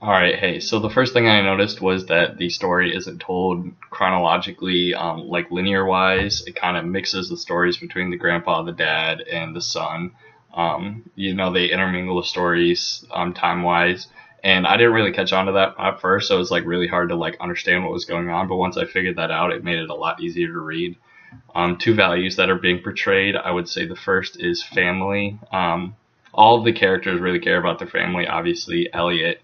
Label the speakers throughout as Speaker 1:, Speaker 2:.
Speaker 1: Alright, hey, so the first thing I noticed was that the story isn't told chronologically, like linear wise. It kind of mixes the stories between the grandpa, the dad, and the son. They intermingle the stories time wise. And I didn't really catch on to that at first, so it was like really hard to like understand what was going on. But once I figured that out, it made it a lot easier to read. Two values that are being portrayed. I would say the first is family. All of the characters really care about their family. Obviously, Elliot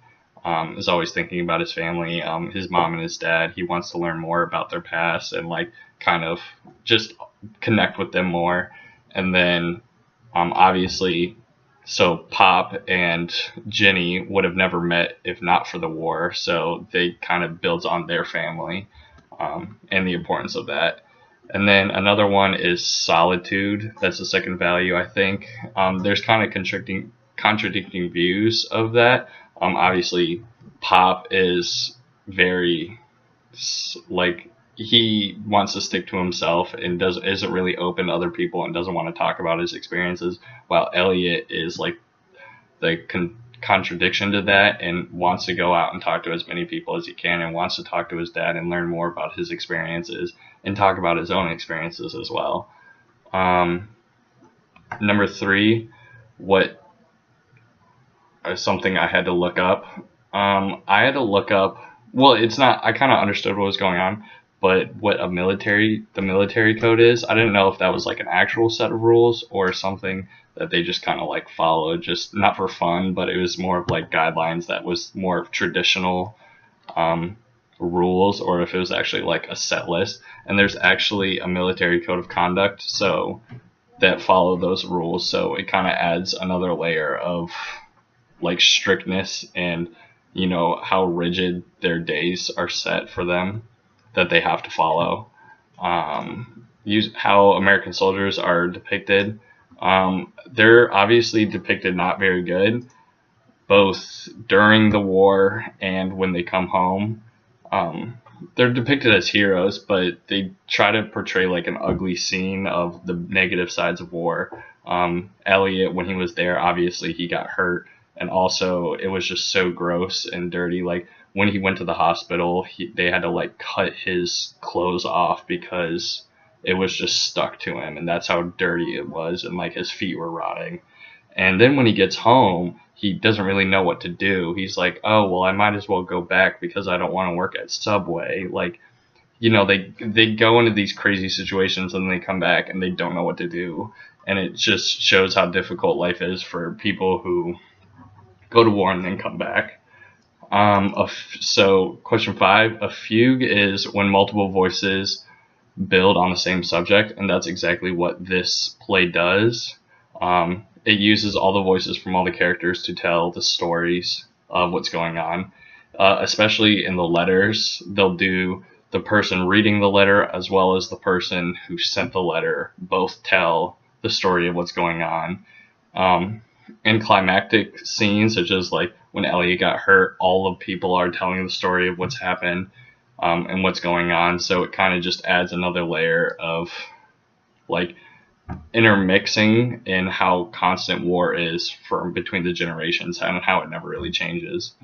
Speaker 1: is always thinking about his family, his mom and his dad. He wants to learn more about their past and like kind of just connect with them more. And then obviously, so Pop and Jenny would have never met if not for the war. So they kind of builds on their family and the importance of that. And then another one is solitude. That's the second value, I think. There's kind of contradicting views of that. Obviously, Pop is very like he wants to stick to himself and does isn't really open to other people and doesn't want to talk about his experiences. While Elliot is like the contradiction to that and wants to go out and talk to as many people as he can and wants to talk to his dad and learn more about his experiences and talk about his own experiences as well. Um, Number three, what is something I had to look up. I had to look up. Well, it's not. I kind of understood what was going on, but what the military code is, I didn't know if that was like an actual set of rules or something that they just kind of like followed, just not for fun, but it was more of like guidelines that was more of traditional um, rules, or if it was actually like a set list. And there's actually a military code of conduct, so that follow those rules. So it kind of adds another layer of like strictness and how rigid their days are set for them that they have to follow. Use how American soldiers are depicted. They're obviously depicted not very good, both during the war and when they come home. Um, they're depicted as heroes, but they try to portray like an ugly scene of the negative sides of war. Elliot, when he was there, obviously he got hurt, and also it was just so gross and dirty. Like when he went to the hospital, they had to like cut his clothes off because it was just stuck to him, and that's how dirty it was, and like his feet were rotting. And then when he gets home, he doesn't really know what to do. He's like, "Oh, well, I might as well go back because I don't want to work at Subway." Like, they go into these crazy situations and they come back and they don't know what to do. And it just shows how difficult life is for people who go to war and then come back. So question five, a fugue is when multiple voices build on the same subject, and that's exactly what this play does. It uses all the voices from all the characters to tell the stories of what's going on. Especially in the letters, they'll do the person reading the letter as well as the person who sent the letter both tell the story of what's going on. Um, in climactic scenes, such as like when Elliot got hurt, all of people are telling the story of what's happened and what's going on. So it kind of just adds another layer of like intermixing in how constant war is from between the generations and how it never really changes.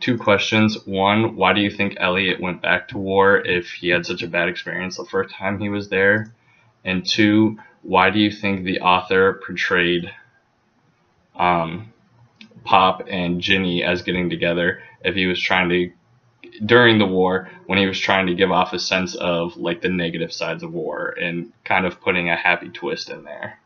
Speaker 1: Two questions. One, why do you think Elliot went back to war if he had such a bad experience the first time he was there? And two, why do you think the author portrayed um, Pop and Ginny as getting together if he was trying to during the war when he was trying to give off a sense of like the negative sides of war and kind of putting a happy twist in there.